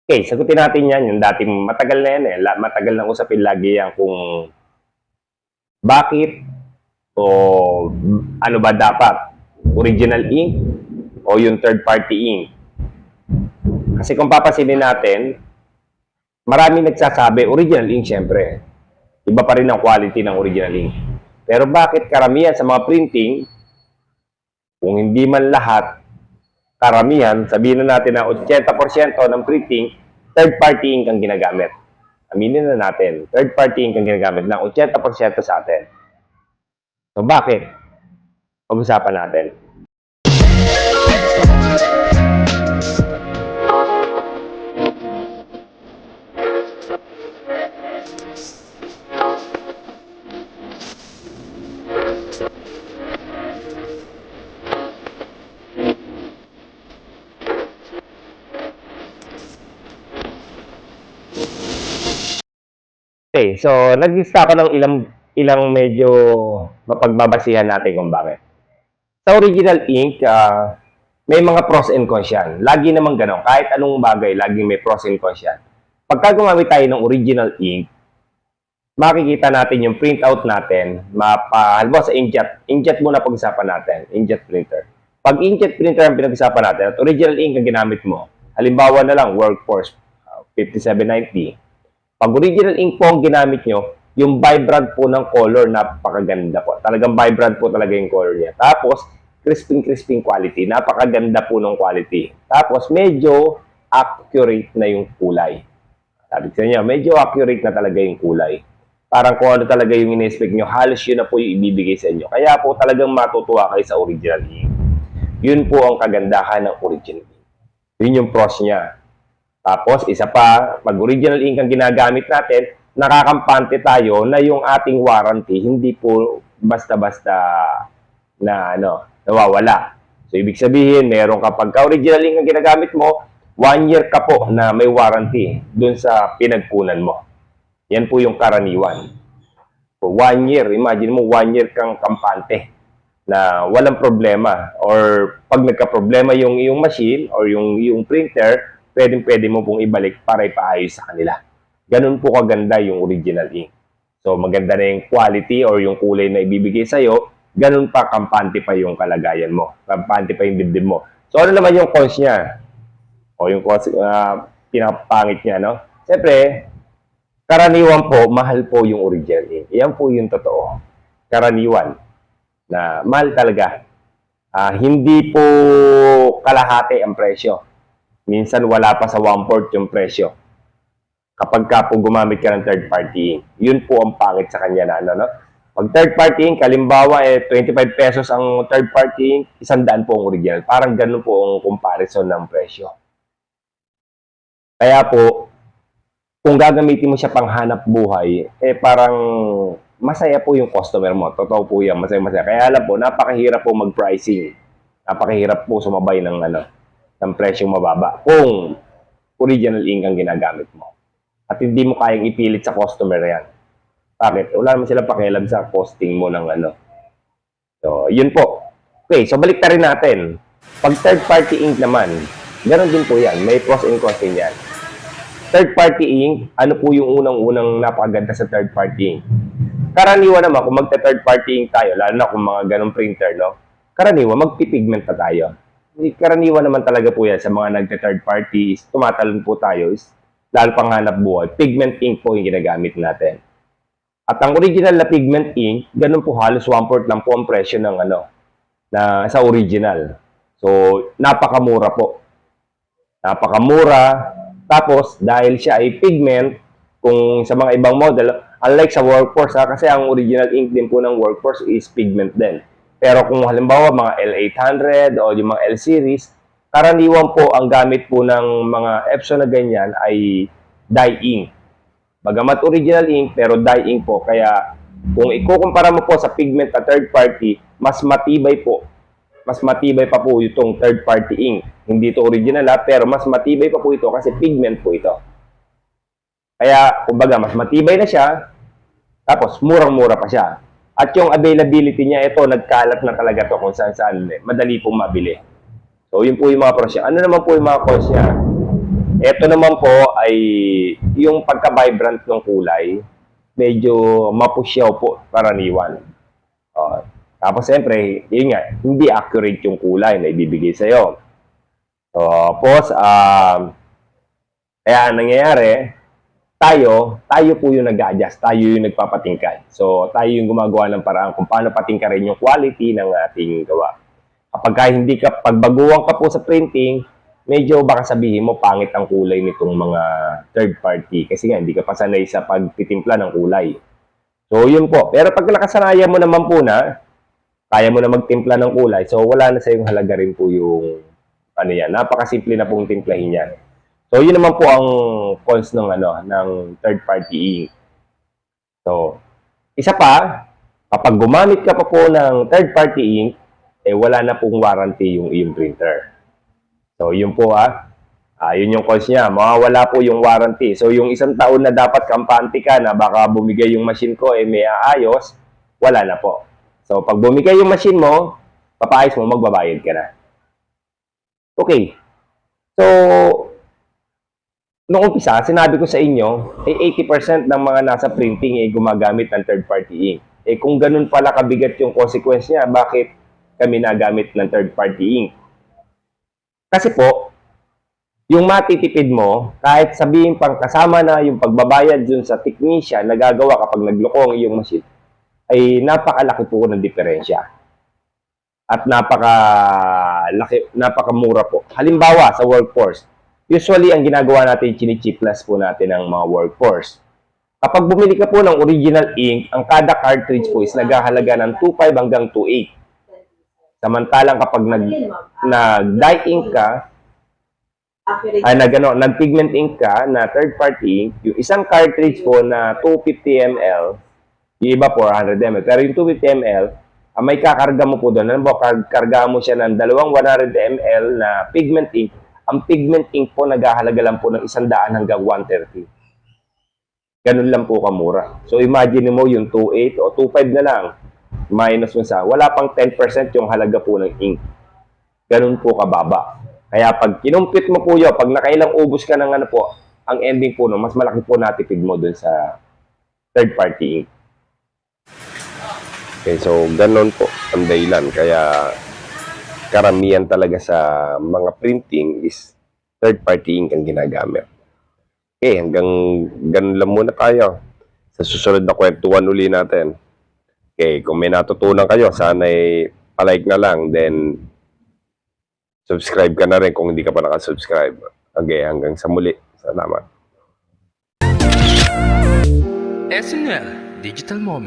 Okay, sagutin natin yan. Yung dating matagal na yan eh. Matagal na usapin lagi yan kung bakit o ano ba dapat. Original ink o yung third party ink. Kasi kung papasinin natin, marami nagsasabi, original ink syempre. Iba pa rin ang quality ng original ink. Pero bakit karamihan sa mga printing, kung hindi man lahat, karamihan, sabihin na natin na 80% ng printing, third party ink ang ginagamit. Aminin na natin, third party ink ang ginagamit ng 80% sa atin. So bakit? Pag-usapan natin. Okay, so nag-lista ako ng ilang medyo mapagbabasihan natin kung bakit. Sa original ink, may mga pros and cons yan. Lagi naman ganon. Kahit anong bagay, laging may pros and cons yan. Pagka gumamit tayo ng original ink, makikita natin yung printout natin. Halimbawa sa inkjet muna pag-usapan natin. Inkjet printer. Pag inkjet printer ang pinag-usapan natin at original ink ang ginamit mo, halimbawa na lang, Workforce 5790, pag original ink po ang ginamit nyo, yung vibrant po ng color, napakaganda po. Talagang vibrant po talaga yung color niya. Tapos, crisping quality. Napakaganda po ng quality. Tapos, medyo accurate na yung kulay. Sabi ko sa inyo, medyo accurate na talaga yung kulay. Parang kung ano talaga yung in-expect nyo, halos yun na po yung ibibigay sa inyo. Kaya po talagang matutuwa kayo sa original ink. Yun po ang kagandahan ng original ink. Yun yung pros niya. Tapos, isa pa, pag original ink ang ginagamit natin, nakakampante tayo na yung ating warranty, hindi po basta-basta na nawawala. So, ibig sabihin, meron kapag original ink ang ginagamit mo, 1 year ka po na may warranty dun sa pinagpunan mo. Yan po yung karaniwan. So, 1 year, imagine mo, 1 year kang kampante na walang problema. Or pag nagka-problema yung machine or yung printer, pwede mo pong ibalik para ipaayos sa kanila. Ganun po kaganda yung original ink. So, maganda na yung quality or yung kulay na ibibigay sa'yo, ganun pa, kampante pa yung kalagayan mo. Kampante pa yung dibdib mo. So, ano naman yung cons niya? O yung cons, pinapangit niya, no? Siyempre, karaniwan po, mahal po yung original ink. Yan po yung totoo. Karaniwan. Na mahal talaga. Hindi po kalahati ang presyo. Minsan wala pa sa 1/4 yung presyo. Kapag ka po gumamit ka ng third party ink, yun po ang pangit sa kanya na no? Pag third party ink, halimbawa 25 pesos ang third party ink, 100 po ang original. Parang ganun po ang comparison ng presyo. Kaya po, kung gagamitin mo siya pang hanap buhay, parang masaya po yung customer mo. Totoo po yan, masaya. Kaya alam po, napakahirap po mag-pricing. Napakahirap po sumabay ng presyong mababa kung original ink ang ginagamit mo. At hindi mo kayang ipilit sa customer yan. Bakit? Wala naman sila pakialam sa costing mo ng So, yun po. Okay, so balik na rin natin. Pag third party ink naman, ganoon din po yan. May pros and cons din yan. Third party ink, ano po yung unang-unang napakaganda sa third party ink? Karaniwan naman, kung magta-third party ink tayo, lalo na kung mga ganong printer, no? Karaniwan, magpipigment pa tayo. Karaniwan naman talaga po yan sa mga nagta-third party, tumatalon po tayo, lalo pang hanap buhay, pigment ink po yung ginagamit natin. At ang original na pigment ink, ganun po halos 1/4 lang po ang presyo ng na sa original. So, napakamura po. Napakamura. Tapos, dahil siya ay pigment, kung sa mga ibang model, unlike sa Workforce, kasi ang original ink din po ng Workforce is pigment din. Pero kung halimbawa mga L800 o yung mga L series, karaniwan po ang gamit po ng mga Epson na ganyan ay dye ink. Bagamat original ink, pero dye ink po. Kaya kung ikukumpara mo po sa pigment na third party, mas matibay po. Mas matibay pa po itong third party ink. Hindi ito original pero mas matibay pa po ito kasi pigment po ito. Kaya, kumbaga, mas matibay na siya, tapos murang-mura pa siya. At yung availability niya, ito, nagkalat na talaga to kung saan-saan. Madali pong mabili. So, yun po yung mga pros niya. Ano naman po yung mga cons niya? Ito naman po ay yung pagka-vibrant ng kulay, medyo mapusyaw po karaniwan. Oh, tapos siyempre, yun nga, hindi accurate yung kulay na ibibigay sa'yo. So, tapos, kaya ang nangyayari, tayo po yung nag-adjust, tayo yung nagpapatingkad. So, tayo yung gumagawa ng paraan kung paano patingkarin yung quality ng ating gawa. Hindi ka, pagbaguhan ka po sa printing, medyo baka sabihin mo, pangit ang kulay nitong mga third party. Kasi nga, hindi ka pa sanay sa pagtitimpla ng kulay. So, yun po. Pero pag nakasanayan mo naman po na, kaya mo na magtimpla ng kulay, so wala na sa yung halaga rin po yung, ano yan, napakasimple na pong timplahin yan. So, yun naman po ang cons ng, ng third party ink. So, isa pa, kapag gumamit ka pa po ng third party ink, wala na pong warranty yung iyong printer. So, yun po yun yung cons niya. Mawawala po yung warranty. So, yung 1 taon na dapat kampante ka na baka bumigay yung machine ko, may aayos, wala na po. So, pag bumigay yung machine mo, papaayos mo, magbabayad ka na. Okay. So, noong umpisa, sinabi ko sa inyo, 80% ng mga nasa printing ay gumagamit ng third-party ink. Kung ganun pala kabigat yung consequence niya, bakit kami nagamit ng third-party ink? Kasi po, yung matitipid mo, kahit sabihin pang kasama na yung pagbabayad dun sa technician na gagawa kapag nagloko ang iyong machine, ay napakalaki po ng diferensya. At napakamura po. Halimbawa, sa workforce, usually, ang ginagawa natin, chinichiplas po natin ang mga workforce. Kapag bumili ka po ng original ink, ang kada cartridge po is naghahalaga ng 2.5 hanggang 2.8. Samantalang kapag nag-dye ink ka, nag-pigment ink ka na third-party ink, yung isang cartridge po na 250 ml, yung iba 400 ml, pero yung 250 ml, may kakarga mo po doon. Karga mo siya ng 100 ml na pigment ink. Ang pigment ink po naghahalaga lang po ng 100 hanggang 130. Ganun lang po kamura. So imagine mo yung 2.8 o 2.5 na lang, minus mo wala pang 10% yung halaga po ng ink. Ganun po kababa. Kaya pag kinumpit mo po yun, pag nakailang ubos ka ng ang ending po mas malaki po natipid mo dun sa third party ink. Okay, so ganun po ang dahilan. Kaya karamihan talaga sa mga printing is third-party ink ang ginagamit. Okay, hanggang ganun lang muna tayo. Sa susunod na kwentuhan uli natin. Okay, kung may natutunan kayo, sana palike na lang. Then, subscribe ka na rin kung hindi ka pa nakasubscribe. Okay, hanggang sa muli. Salamat. SNL Digital Moment.